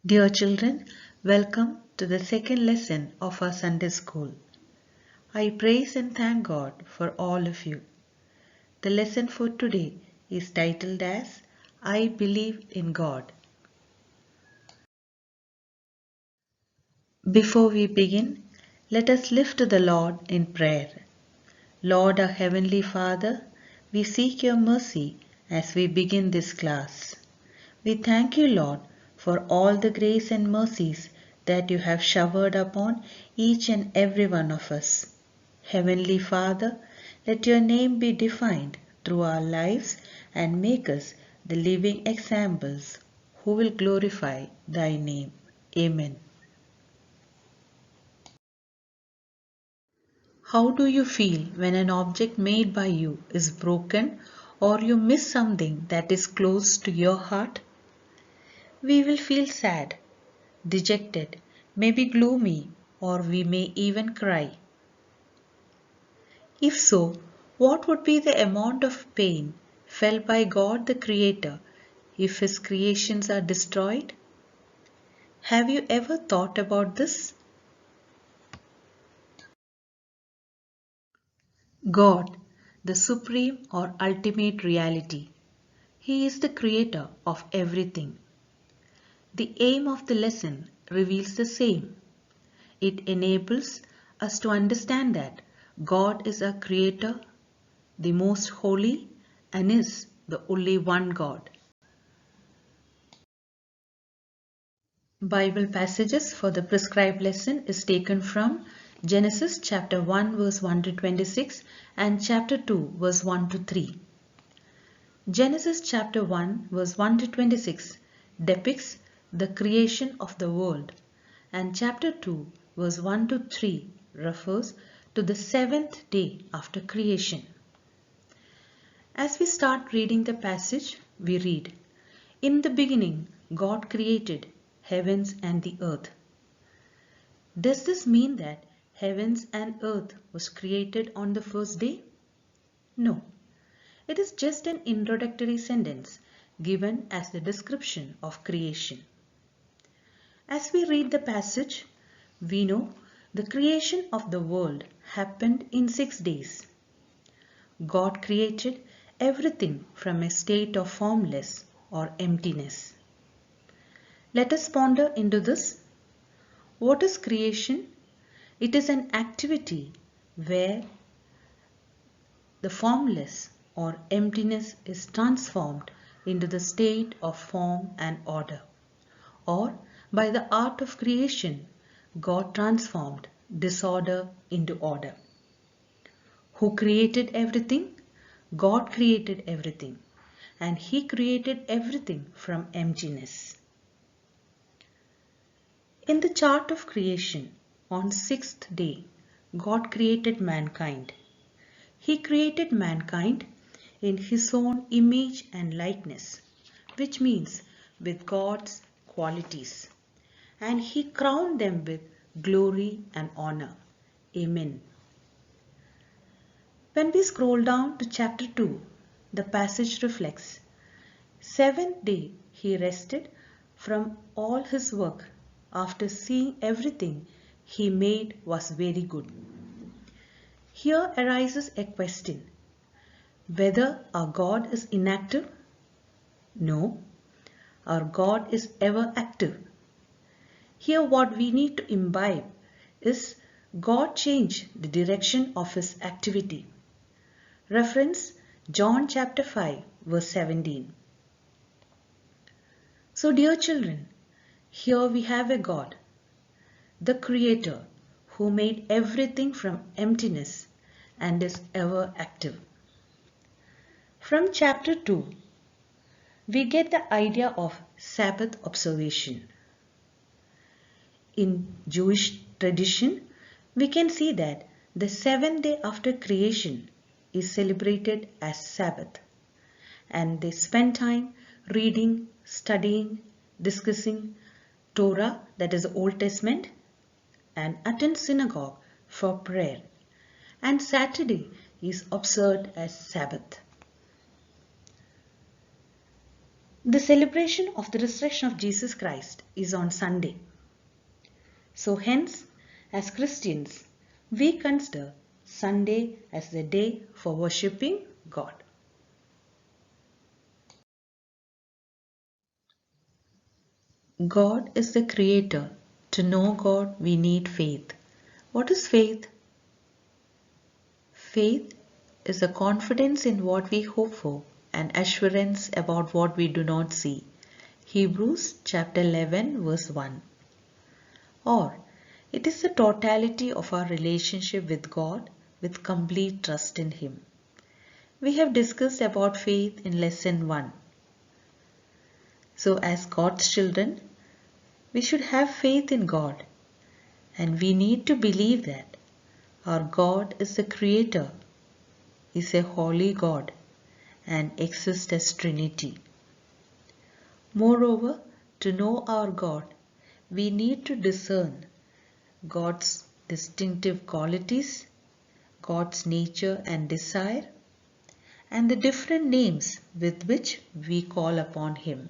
Dear children, welcome to the second lesson of our Sunday school. I praise and thank God for all of you. The lesson for today is titled as I Believe in God. Before we begin, let us lift to the Lord in prayer. Lord, our Heavenly Father, we seek your mercy as we begin this class. We thank you, Lord, for all the grace and mercies that you have showered upon each and every one of us. Heavenly Father, let your name be defined through our lives and make us the living examples who will glorify thy name. Amen. How do you feel when an object made by you is broken or you miss something that is close to your heart? We will feel sad, dejected, maybe gloomy, or we may even cry. If so, what would be the amount of pain felt by God the Creator if His creations are destroyed? Have you ever thought about this? God, the supreme or ultimate reality. He is the creator of everything. The aim of the lesson reveals the same. It enables us to understand that God is our creator, the most holy, and is the only one God. Bible passages for the prescribed lesson is taken from Genesis chapter 1 verse 1 to 26 and chapter 2 verse 1 to 3. Genesis chapter 1 verse 1 to 26 depicts the creation of the world, and chapter 2 verse 1 to 3 refers to the seventh day after creation. As we start reading the passage, we read, "In the beginning, God created heavens and the earth." Does this mean that heavens and earth was created on the first day? No. It is just an introductory sentence given as the description of creation. As we read the passage, we know the creation of the world happened in 6 days. God created everything from a state of formless or emptiness. Let us ponder into this. What is creation? It is an activity where the formless or emptiness is transformed into the state of form and order. Or by the art of creation, God transformed disorder into order. Who created everything? God created everything, and He created everything from emptiness. In the chart of creation, on 6th day, God created mankind. He created mankind in His own image and likeness, which means with God's qualities, and He crowned them with glory and honor. Amen. When we scroll down to chapter 2, the passage reflects, "Seventh day He rested from all His work. After seeing everything He made was very good." Here arises a question, whether our God is inactive? No, our God is ever active. Here what we need to imbibe is God changed the direction of His activity. Reference John chapter 5 verse 17. So dear children, here we have a God, the Creator, who made everything from emptiness and is ever active. From chapter 2, we get the idea of Sabbath observation. In Jewish tradition, we can see that the seventh day after creation is celebrated as Sabbath, and they spend time reading, studying, discussing Torah, that is the Old Testament, and attend synagogue for prayer, and Saturday is observed as Sabbath. The celebration of the resurrection of Jesus Christ is on Sunday. So hence, as Christians, we consider Sunday as the day for worshipping God. God is the creator. To know God, we need faith. What is faith? Faith is a confidence in what we hope for and assurance about what we do not see. Hebrews chapter 11 verse 1. Or it is the totality of our relationship with God with complete trust in Him. We have discussed about faith in lesson 1. So as God's children, we should have faith in God, and we need to believe that our God is the Creator, is a holy God, and exists as Trinity. Moreover, to know our God, we need to discern God's distinctive qualities, God's nature and desire, and the different names with which we call upon Him.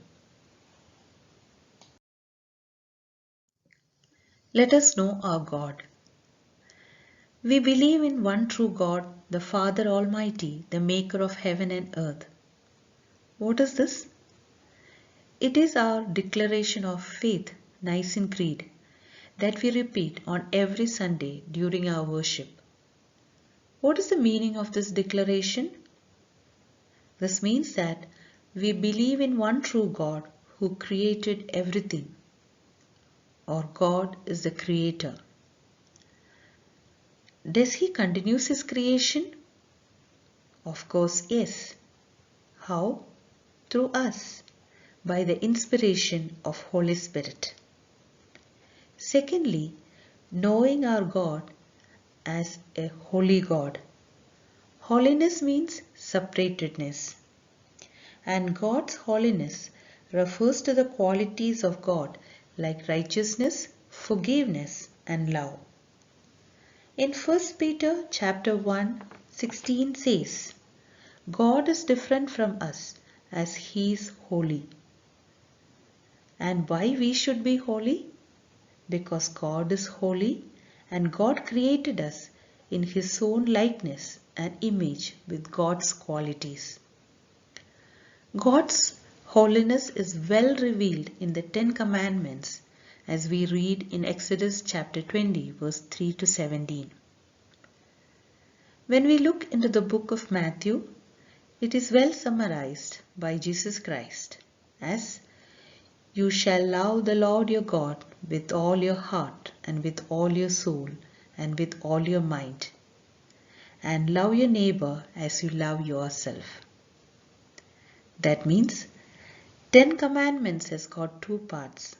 Let us know our God. We believe in one true God, the Father Almighty, the maker of heaven and earth. What is this? It is our declaration of faith, Nicene Creed, that we repeat on every Sunday during our worship. What is the meaning of this declaration? This means that we believe in one true God who created everything, or God is the creator. Does He continue His creation? Of course, yes. How? Through us, by the inspiration of Holy Spirit. Secondly, knowing our God as a holy God. Holiness means separatedness, and God's holiness refers to the qualities of God like righteousness, forgiveness, and love. In 1 Peter chapter 1:16 says, God is different from us as He is holy. And why we should be holy? Because God is holy and God created us in His own likeness and image with God's qualities. God's holiness is well revealed in the 10 Commandments as we read in Exodus chapter 20 verse 3 to 17. When we look into the book of Matthew, it is well summarized by Jesus Christ as, "You shall love the Lord your God with all your heart and with all your soul and with all your mind, and love your neighbor as you love yourself." That means 10 Commandments has got two parts,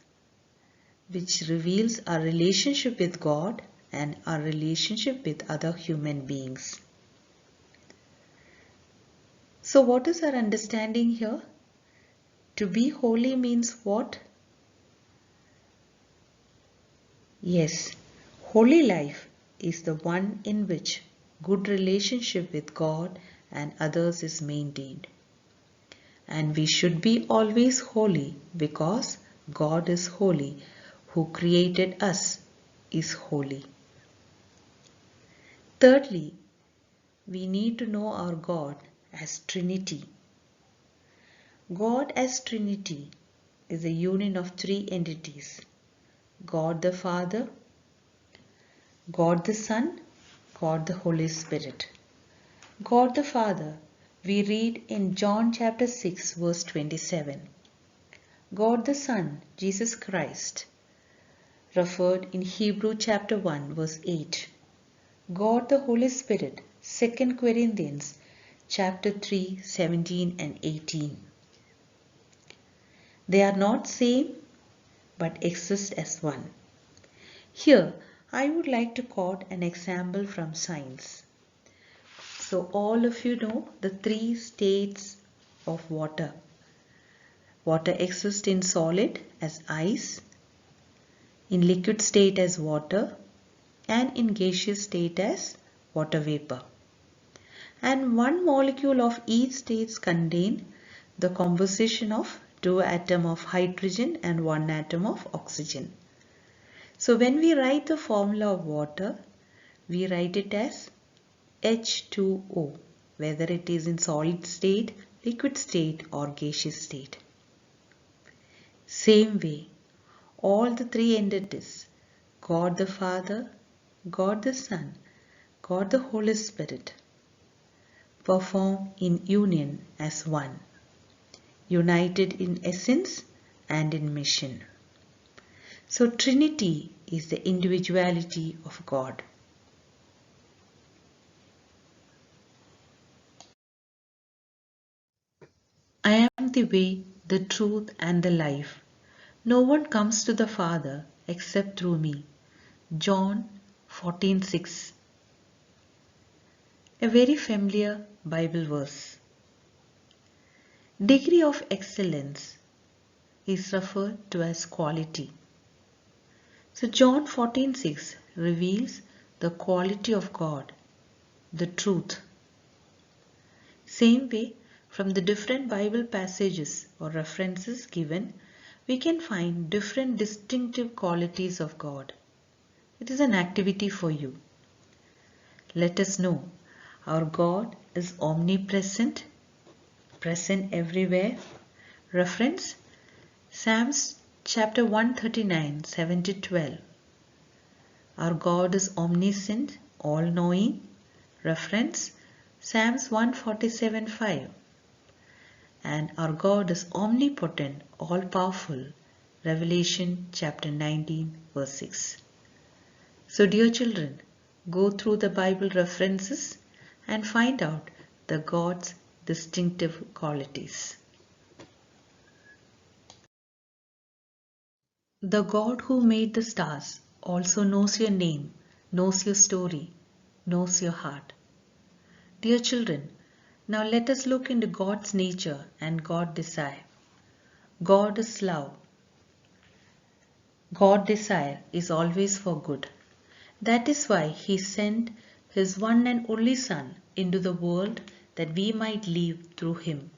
which reveals our relationship with God and our relationship with other human beings. So what is our understanding here? To be holy means what? Yes, holy life is the one in which good relationship with God and others is maintained. And we should be always holy because God is holy, who created us is holy. Thirdly, we need to know our God as Trinity. God as Trinity is a union of three entities: God the Father, God the Son, God the Holy Spirit. God the Father, we read in John chapter 6 verse 27. God the Son, Jesus Christ, referred in Hebrew chapter 1 verse 8. God the Holy Spirit, 2 Corinthians chapter 3 17 and 18. They are not same but exist as one. Here I would like to quote an example from science. So all of you know the three states of water. Water exists in solid as ice, in liquid state as water, and in gaseous state as water vapor. And one molecule of each state contains the composition of 2 atoms of hydrogen and 1 atom of oxygen. So when we write the formula of water, we write it as H2O, whether it is in solid state, liquid state or gaseous state. Same way, all the three entities, God the Father, God the Son, God the Holy Spirit, perform in union as one, united in essence and in mission. So Trinity is the individuality of God. I am the way, the truth and the life. No one comes to the Father except through me. John 14:6. A very familiar Bible verse. Degree of excellence is referred to as quality. So John 14:6 reveals the quality of God, the truth. Same way, from the different Bible passages or references given, we can find different distinctive qualities of God. It is an activity for you. Let us know our God is omnipresent, present everywhere. Reference Psalms chapter 139, 7-12. Our God is omniscient, all-knowing. Reference Psalms 147, 5. And our God is omnipotent, all-powerful. Revelation chapter 19, verse 6. So dear children, go through the Bible references and find out the God's distinctive qualities. The God who made the stars also knows your name, knows your story, knows your heart. Dear children, now let us look into God's nature and God's desire. God is love. God's desire is always for good. That is why He sent His one and only Son into the world that we might live through Him.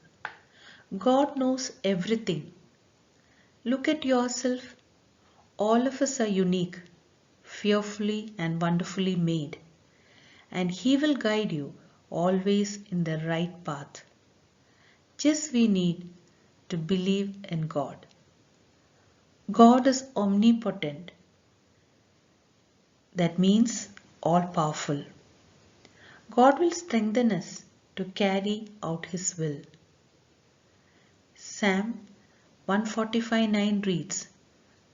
God knows everything. Look at yourself. All of us are unique, fearfully and wonderfully made, and He will guide you always in the right path. Just we need to believe in God. God is omnipotent. That means all-powerful. God will strengthen us to carry out His will. Psalm 145:9 reads,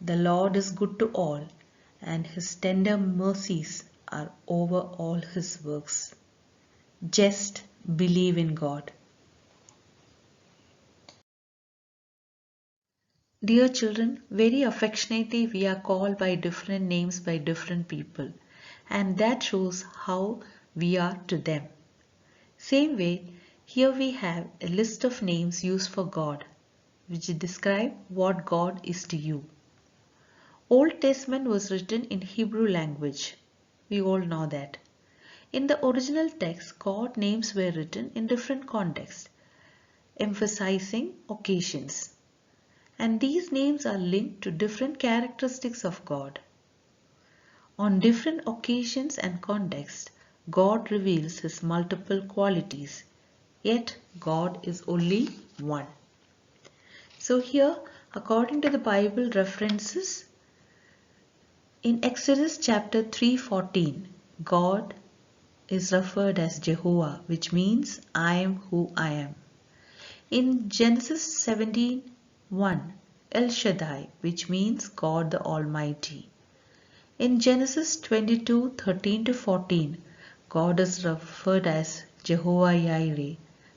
"The Lord is good to all, and His tender mercies are over all His works." Just believe in God. Dear children, very affectionately we are called by different names by different people, and that shows how we are to them. Same way, here we have a list of names used for God, which describe what God is to you. Old Testament was written in Hebrew language. We all know that. In the original text, God names were written in different contexts, emphasizing occasions. And these names are linked to different characteristics of God. On different occasions and contexts, God reveals His multiple qualities, yet God is only one. So here, according to the Bible references, in Exodus chapter 3:14, God is referred as Jehovah, which means I am who I am. In Genesis 17:1, El Shaddai, which means God the Almighty. In Genesis 22:13-14, God is referred as Jehovah Jireh,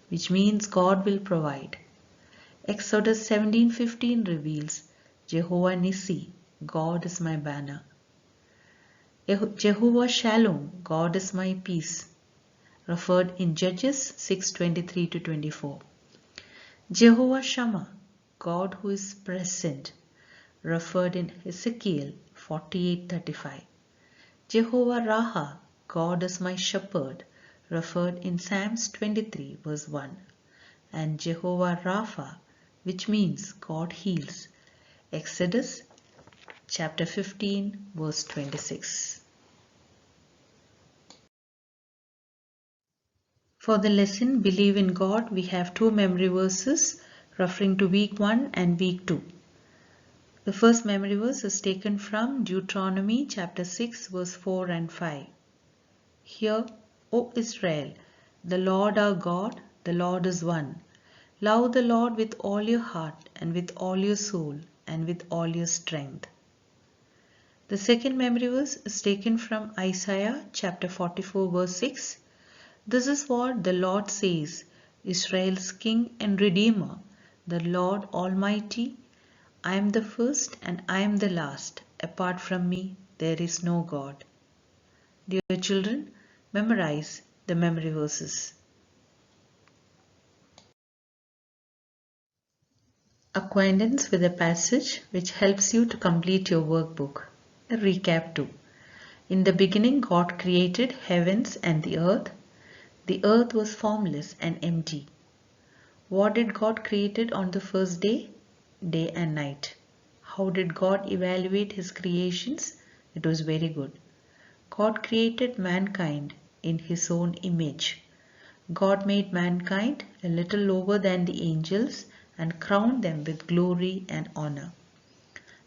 which means God will provide. Exodus 17:15 reveals Jehovah Nissi, God is my banner. Jehovah Shalom, God is my peace, referred in Judges 6:23-24. Jehovah Shammah, God who is present, referred in Ezekiel 48:35. Jehovah Raha, God is my shepherd, referred in Psalms 23 verse 1. And Jehovah Rapha, which means God heals. Exodus chapter 15 verse 26. For the lesson Believe in God, we have two memory verses referring to week 1 and week 2. The first memory verse is taken from Deuteronomy chapter 6 verse 4 and 5. Hear, O Israel, the Lord our God, the Lord is one. Love the Lord with all your heart and with all your soul and with all your strength. The second memory verse is taken from Isaiah chapter 44 verse 6. This is what the Lord says, Israel's King and Redeemer, the Lord Almighty. I am the first and I am the last. Apart from me, there is no God. Dear children, memorize the memory verses. Acquaintance with a passage which helps you to complete your workbook. A recap 2. In the beginning, God created heavens and the earth. The earth was formless and empty. What did God create on the first day? Day and night. How did God evaluate his creations? It was very good. God created mankind in his own image. God made mankind a little lower than the angels and crowned them with glory and honor.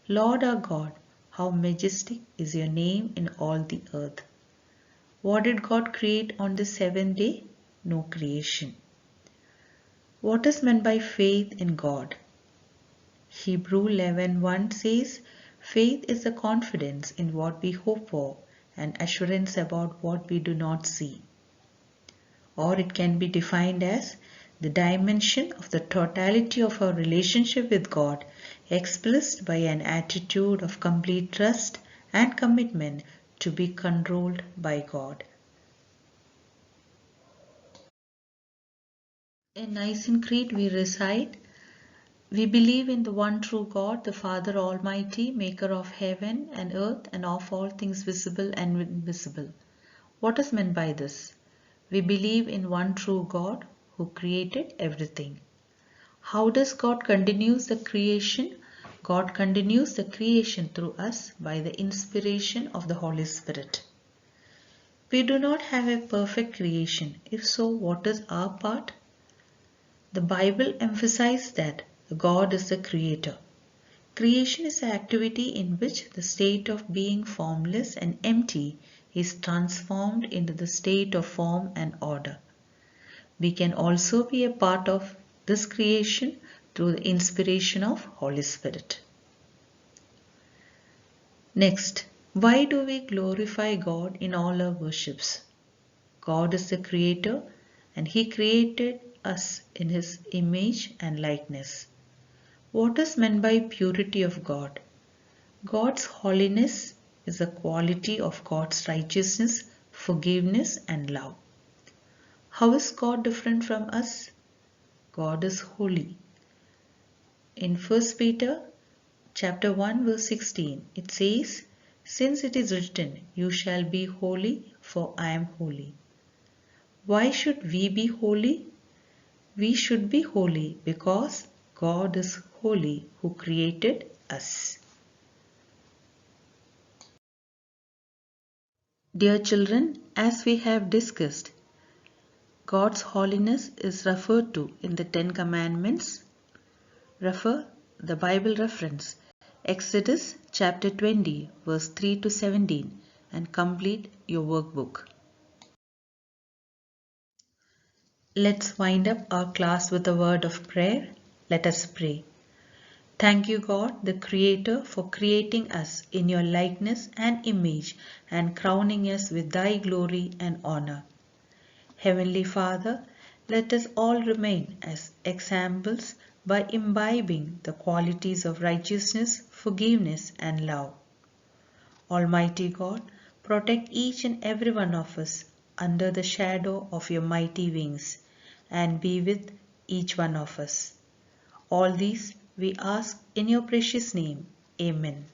Lord our God, how majestic is your name in all the earth. What did God create on the seventh day? No creation. What is meant by faith in God? Hebrew 11:1 says, faith is the confidence in what we hope for and assurance about what we do not see. Or it can be defined as the dimension of the totality of our relationship with God, expressed by an attitude of complete trust and commitment to be controlled by God. In Nicene Creed we recite, we believe in the one true God, the Father Almighty, maker of heaven and earth and of all things visible and invisible. What is meant by this? We believe in one true God who created everything. How does God continue the creation? God continues the creation through us by the inspiration of the Holy Spirit. We do not have a perfect creation. If so, what is our part? The Bible emphasizes that God is the creator. Creation is an activity in which the state of being formless and empty is transformed into the state of form and order. We can also be a part of this creation through the inspiration of Holy Spirit. Next, why do we glorify God in all our worships? God is the creator and he created us in his image and likeness. What is meant by purity of God? God's holiness is a quality of God's righteousness, forgiveness and love. How is God different from us? God is holy. In 1 Peter chapter 1 verse 16 it says, since it is written, you shall be holy for I am holy. Why should we be holy? We should be holy because God is holy who created us. Dear children, as we have discussed, God's holiness is referred to in the Ten Commandments. Refer the Bible reference Exodus chapter 20 verse 3 to 17 and complete your workbook. Let's wind up our class with a word of prayer. Let us pray. Thank you, God, the Creator, for creating us in your likeness and image and crowning us with thy glory and honor. Heavenly Father, let us all remain as examples by imbibing the qualities of righteousness, forgiveness, and love. Almighty God, protect each and every one of us under the shadow of your mighty wings and be with each one of us. All these we ask in your precious name. Amen.